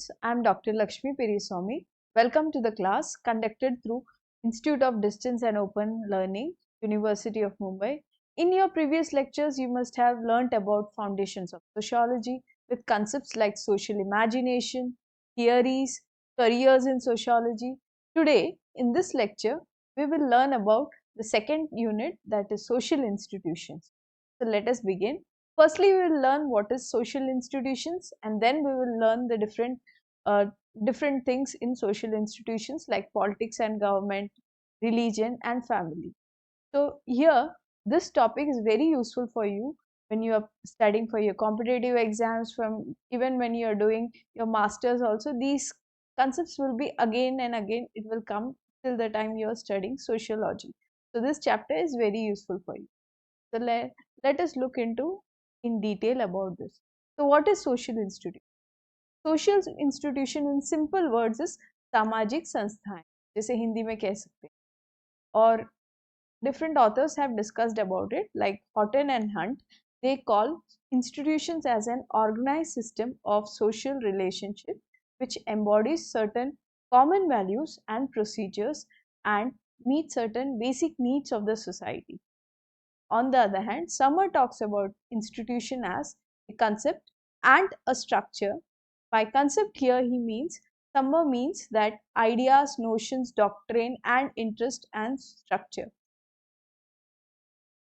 students, I am Dr. Laxmi Periyaswami. Welcome to the class conducted through Institute of Distance and Open Learning, University of Mumbai. In your previous lectures, you must have learnt about foundations of sociology with concepts like social imagination, theories, careers in sociology. Today, in this lecture, we will learn about the second unit, that is social institutions. So let us begin. Firstly, we will learn what is social institutions, and then we will learn the uh, different things in social institutions like politics and government, religion and family. So here, this topic is very useful for you when you are studying for your competitive exams, from even when you are doing your masters also. These concepts will be again and again, it will come till the time you are studying sociology. So this chapter is very useful for you. So let us look into in detail about this. So what is social institution? Social institution in simple words is सामाजिक संस्थाएं, जैसे हिंदी में कह सकते हैं. और different authors have discussed about it, like Houghton and Hunt. They call institutions as an organized system of social relationship which embodies certain common values and procedures and meet certain basic needs of the society. On the other hand, Summer talks about institution as a concept and a structure. By concept here he means, Summer means that ideas, notions, doctrine and interest and structure.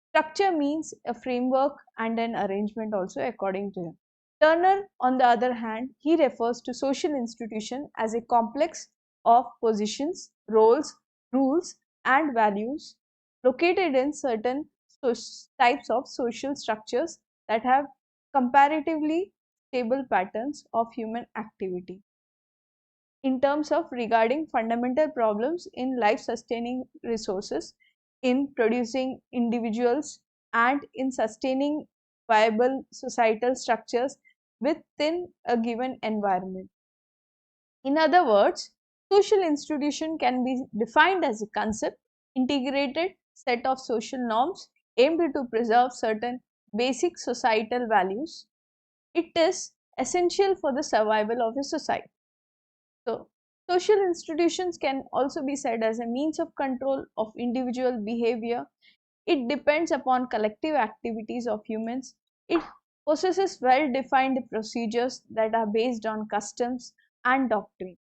Structure means a framework and an arrangement also according to him. Turner, on the other hand, he refers to social institution as a complex of positions, roles, rules and values located in certain types of social structures that have comparatively stable patterns of human activity. In terms of regarding fundamental problems in life sustaining resources, in producing individuals and in sustaining viable societal structures within a given environment. In other words, social institution can be defined as a concept, integrated set of social norms aimed to preserve certain basic societal values. It is essential for the survival of a society. So, social institutions can also be said as a means of control of individual behavior. It depends upon collective activities of humans. It possesses well-defined procedures that are based on customs and doctrine.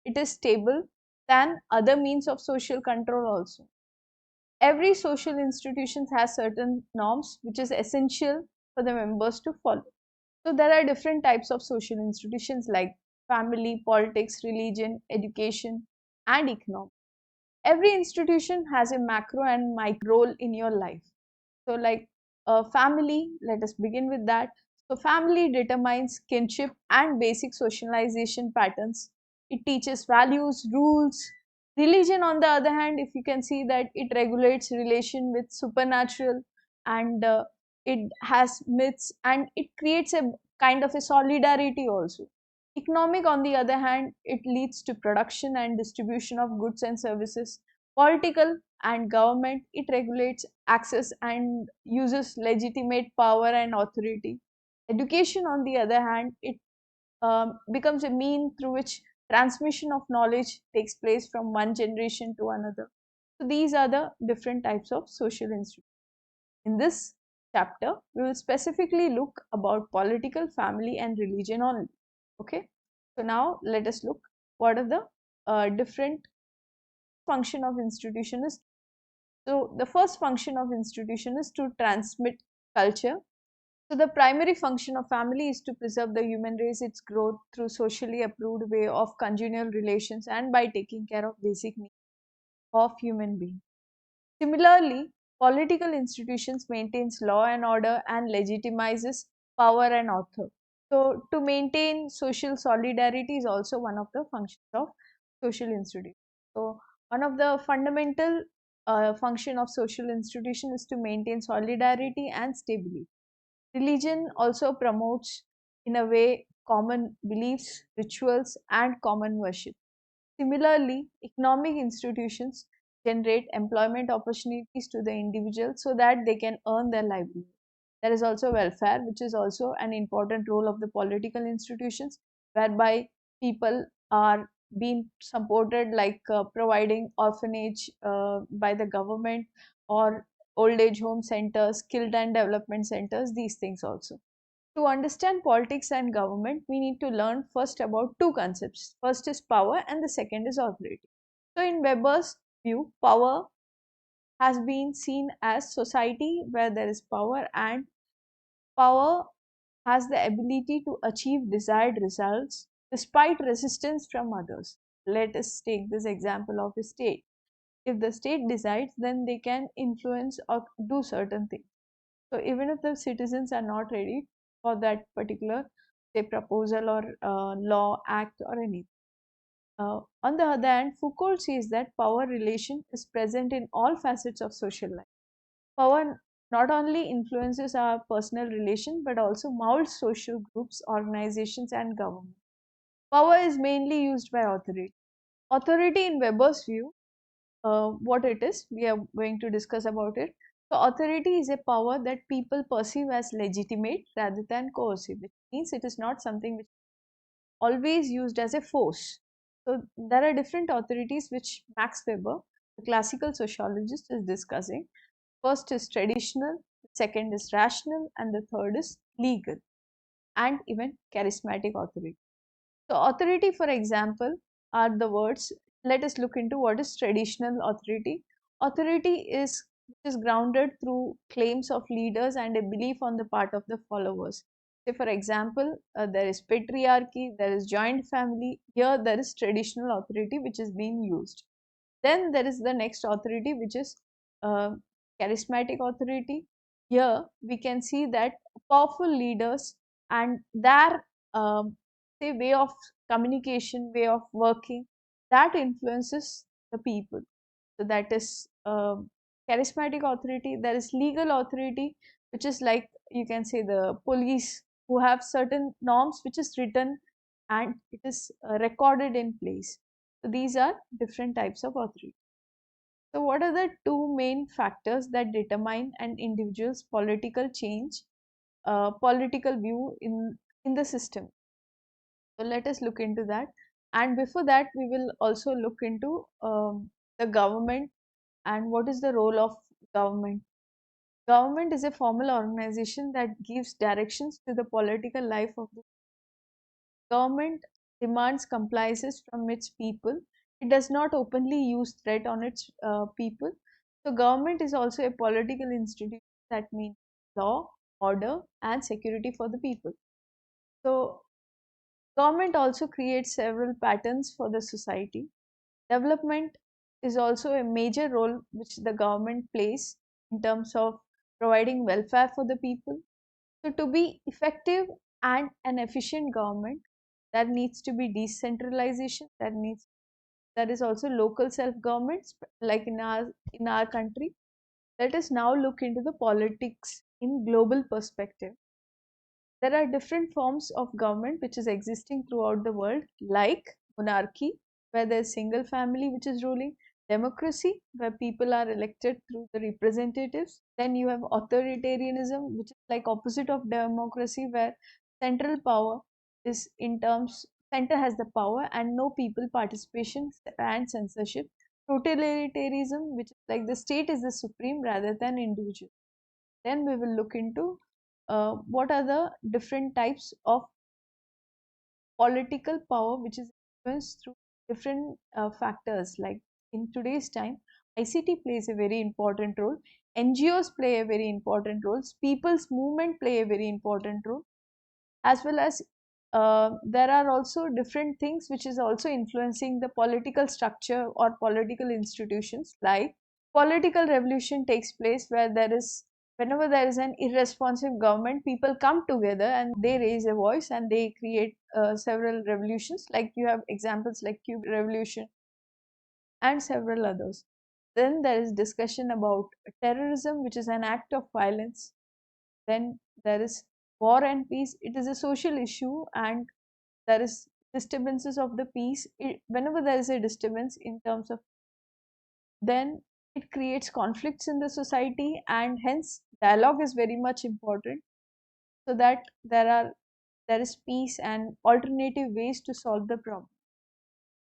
It is stable than other means of social control also. Every social institution has certain norms which is essential for the members to follow. So there are different types of social institutions like family, politics, religion, education and economics. Every institution has a macro and micro role in your life. So like family, let us begin with that. So family determines kinship and basic socialization patterns. It teaches values, rules. Religion, on the other hand, if you can see that it regulates relation with supernatural, and it has myths and it creates a kind of a solidarity also. Economic, on the other hand, it leads to production and distribution of goods and services. Political and government, it regulates access and uses legitimate power and authority. Education, on the other hand, it becomes a mean through which transmission of knowledge takes place from one generation to another. So these are the different types of social institutions. In this chapter, we will specifically look about political, family and religion only. Okay. So now let us look what are the different function of institution is. So the first function of institution is to transmit culture. So the primary function of family is to preserve the human race, its growth through socially approved way of congenial relations and by taking care of basic needs of human beings. Similarly, political institutions maintains law and order and legitimizes power and authority. So to maintain social solidarity is also one of the functions of social institution. So one of the fundamental function of social institution is to maintain solidarity and stability. Religion also promotes in a way common beliefs, rituals and common worship. Similarly, economic institutions generate employment opportunities to the individual so that they can earn their livelihood. There is also welfare, which is also an important role of the political institutions, whereby people are being supported, like providing orphanage by the government, or old age home centers, skilled and development centers, these things also. To understand politics and government, we need to learn first about two concepts. First is power and the second is authority. So in Weber's view, power has been seen as society where there is power, and power has the ability to achieve desired results despite resistance from others. Let us take this example of a state. If the state decides, then they can influence or do certain things. So even if the citizens are not ready for that particular, say, proposal or law, act, or anything. On the other hand, Foucault sees that power relation is present in all facets of social life. Power not only influences our personal relation but also molds social groups, organizations, and government. Power is mainly used by authority. Authority, in Weber's view, what it is, we are going to discuss about it. So, authority is a power that people perceive as legitimate rather than coercive, which means it is not something which is always used as a force. So, there are different authorities which Max Weber, the classical sociologist, is discussing. First is traditional, second is rational, and the third is legal, and even charismatic authority. So, authority, for example, are the words. Let us look into what is traditional authority. Authority is grounded through claims of leaders and a belief on the part of the followers. Say, for example, there is patriarchy, there is joint family. Here, there is traditional authority which is being used. Then there is the next authority, which is uh, charismatic authority. Here we can see that powerful leaders and their say way of communication, way of working, that influences the people. So that is charismatic authority. There is legal authority, which is like, you can say, the police, who have certain norms which is written and it is recorded in place. So these are different types of authority. So what are the two main factors that determine an individual's political change, political view in the system? So let us look into that. And before that, we will also look into the government and what is the role of government. Government is a formal organization that gives directions to the political life of the government, demands compliances from its people. It does not openly use threat on its people. So government is also a political institution that means law, order, and security for the people. So government also creates several patterns for the society. Development is also a major role which the government plays in terms of providing welfare for the people. So to be effective and an efficient government, there needs to be decentralization. There is also local self-governments, like in our country. Let us now look into the politics in global perspective. There are different forms of government which is existing throughout the world, like monarchy, where there is single family which is ruling; democracy, where people are elected through the representatives. Then you have authoritarianism, which is like opposite of democracy, where central power is in terms center has the power and no people participation and censorship. Totalitarianism, which is like the state is the supreme rather than individual. Then we will look into what are the different types of political power which is influenced through different factors. Like in today's time, ICT plays a very important role, NGOs play a very important role, people's movement play a very important role, as well as there are also different things which is also influencing the political structure or political institutions. Like political revolution takes place where there is whenever there is an irresponsive government, people come together and they raise a voice and they create several revolutions. Like you have examples like Cuban revolution and several others. Then there is discussion about terrorism, which is an act of violence. Then there is war and peace. It is a social issue and there is disturbances of the peace. Whenever there is a disturbance in terms of, then it creates conflicts in the society, and hence dialogue is very much important, so that there are there is peace and alternative ways to solve the problem.